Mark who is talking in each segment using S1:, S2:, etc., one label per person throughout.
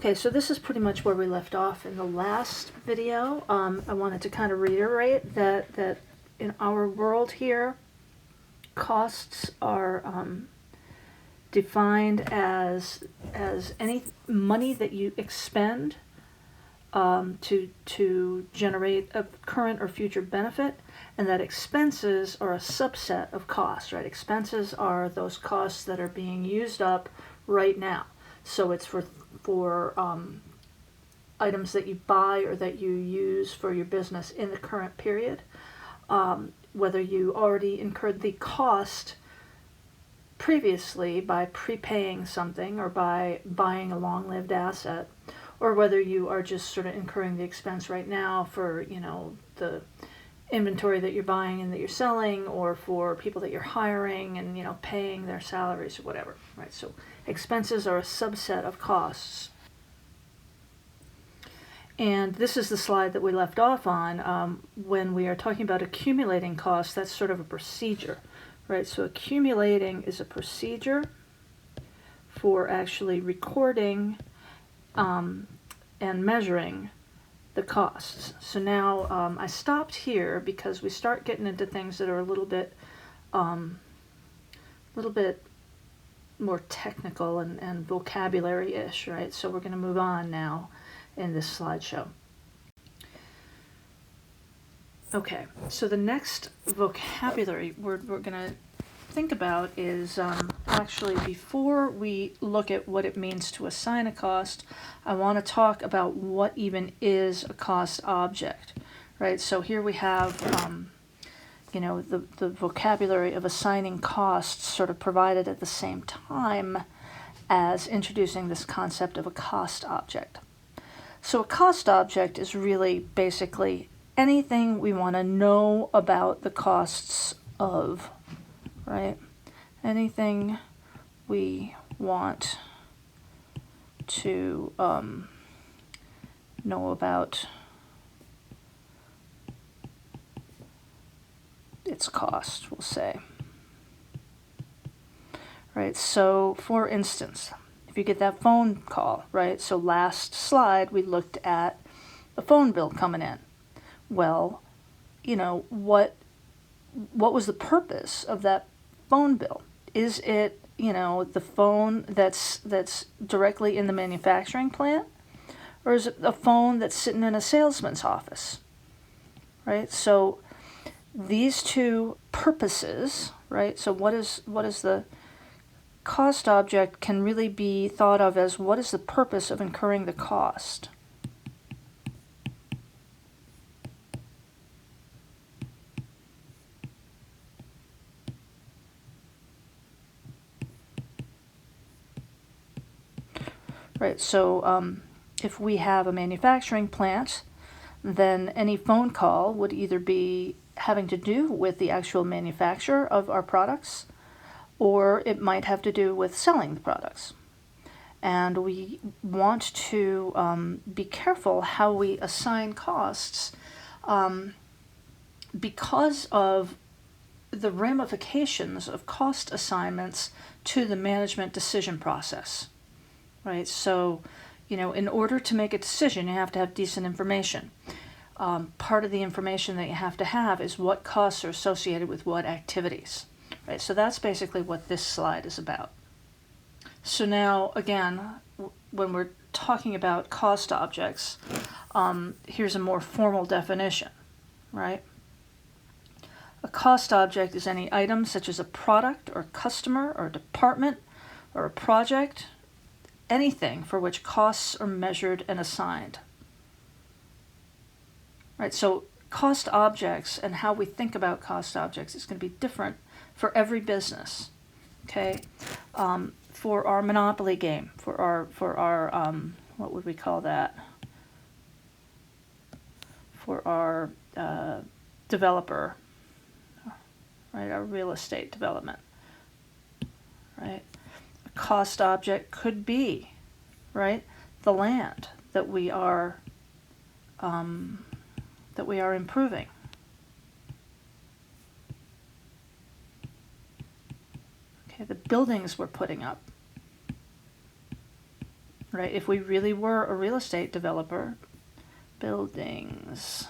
S1: Okay, so this is pretty much where we left off in the last video. I wanted to kind of reiterate that in our world here, costs are defined as any money that you expend to generate a current or future benefit, and that expenses are a subset of costs, right? Expenses are those costs that are being used up right now. So it's for items that you buy or that you use for your business in the current period. Whether you already incurred the cost previously by prepaying something or by buying a long-lived asset, or whether you are just sort of incurring the expense right now for, you know, the inventory that you're buying and that you're selling, or for people that you're hiring and, you know, paying their salaries or whatever, right? So expenses are a subset of costs. And this is the slide that we left off on when we are talking about accumulating costs. That's sort of a procedure, right? So accumulating is a procedure for actually recording and measuring the costs. So now I stopped here because we start getting into things that are a little bit more technical and vocabulary-ish, right? So we're going to move on now in this slideshow. Okay, so the next vocabulary word we're going to think about is actually, before we look at what it means to assign a cost, I want to talk about what even is a cost object, right? So here we have you know, the vocabulary of assigning costs sort of provided at the same time as introducing this concept of a cost object. So a cost object is really basically anything we want to know about the costs of, right? Anything we want to know about its cost, we'll say. Right, so for instance, if you get that phone call, right? So last slide we looked at the phone bill coming in. Well, you know, what was the purpose of that phone bill? Is it, you know, the phone that's directly in the manufacturing plant, or is it a phone that's sitting in a salesman's office? Right? So these two purposes, right? So what is the cost object can really be thought of as what is the purpose of incurring the cost? Right, so if we have a manufacturing plant, then any phone call would either be having to do with the actual manufacture of our products, or it might have to do with selling the products. And we want to be careful how we assign costs because of the ramifications of cost assignments to the management decision process. Right, so, you know, in order to make a decision, you have to have decent information. Part of the information that you have to have is what costs are associated with what activities. Right, so that's basically what this slide is about. So now, again, when we're talking about cost objects, here's a more formal definition, right? A cost object is any item such as a product or customer or department or a project, anything for which costs are measured and assigned. Right, so cost objects and how we think about cost objects is going to be different for every business. Okay, for our Monopoly game, for our what would we call that? For our developer, right? Our real estate development, right? Cost object could be, right, the land that we are improving. Okay, the buildings we're putting up. right? If we really were a real estate developer, buildings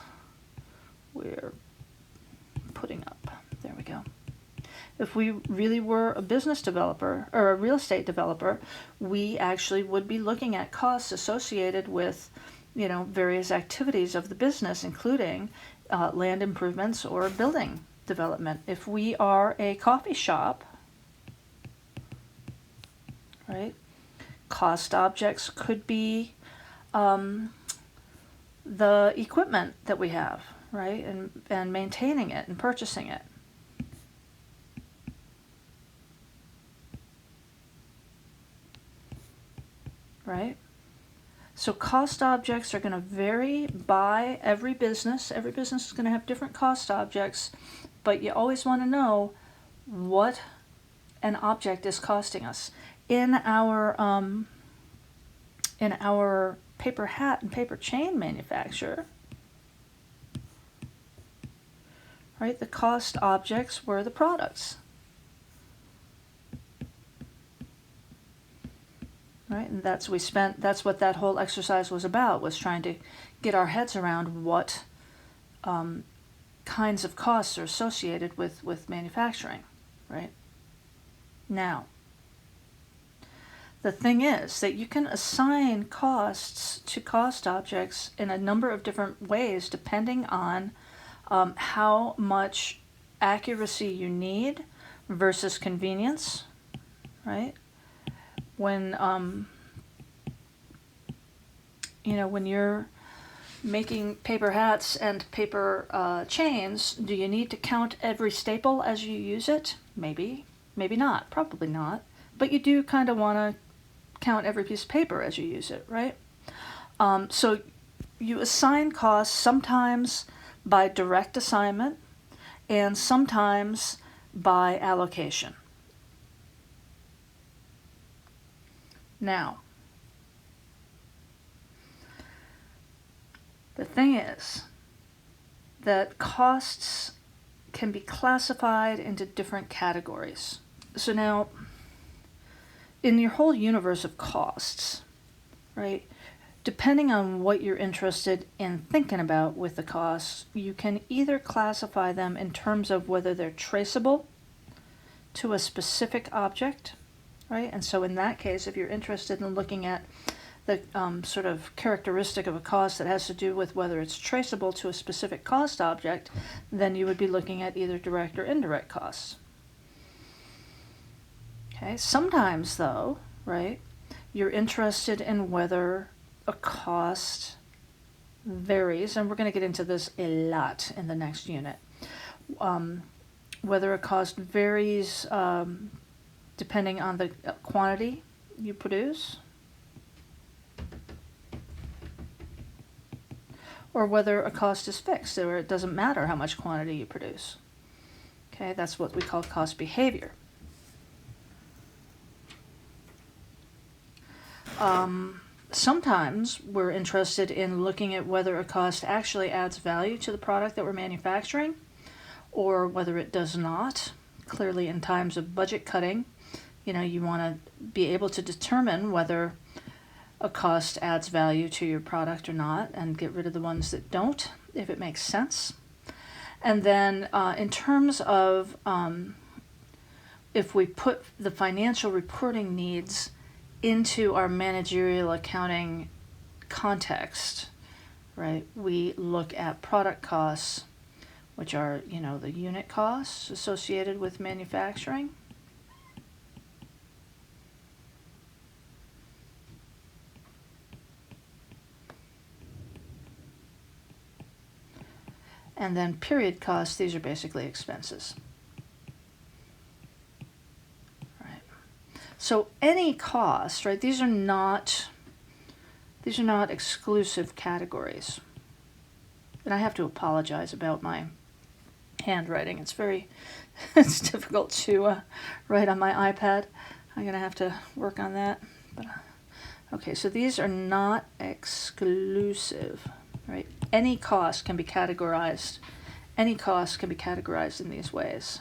S1: we're putting up, there we go. If we really were a business developer or a real estate developer, we actually would be looking at costs associated with, various activities of the business, including land improvements or building development. If we are a coffee shop, right, cost objects could be the equipment that we have, right, and maintaining it and purchasing it. Right? So cost objects are going to vary by every business. Every business is going to have different cost objects, but you always want to know what an object is costing us. In our paper hat and paper chain manufacturer, right, the cost objects were the products. Right, and that's what that whole exercise was about, was trying to get our heads around what kinds of costs are associated with manufacturing, right? Now, the thing is that you can assign costs to cost objects in a number of different ways depending on how much accuracy you need versus convenience, right? When when you're making paper hats and paper chains, do you need to count every staple as you use it? Maybe not, probably not, but you do kind of want to count every piece of paper as you use it, right? So you assign costs sometimes by direct assignment and sometimes by allocation. Now, the thing is that costs can be classified into different categories. So now, in your whole universe of costs, right, depending on what you're interested in thinking about with the costs, you can either classify them in terms of whether they're traceable to a specific object, right? And so in that case, if you're interested in looking at the sort of characteristic of a cost that has to do with whether it's traceable to a specific cost object, then you would be looking at either direct or indirect costs. Okay, sometimes though, right, you're interested in whether a cost varies, and we're going to get into this a lot in the next unit, whether a cost varies depending on the quantity you produce, or whether a cost is fixed, or it doesn't matter how much quantity you produce. Okay, that's what we call cost behavior. Sometimes we're interested in looking at whether a cost actually adds value to the product that we're manufacturing, or whether it does not. Clearly, in times of budget cutting, you want to be able to determine whether a cost adds value to your product or not, and get rid of the ones that don't, if it makes sense. And then in terms of if we put the financial reporting needs into our managerial accounting context, right, we look at product costs, which are, the unit costs associated with manufacturing. And then period costs, these are basically expenses. Right. So any cost, right, these are not exclusive categories. And I have to apologize about my handwriting. It's difficult to write on my iPad. I'm going to have to work on that. But, okay, so these are not exclusive, right? Any cost can be categorized in these ways.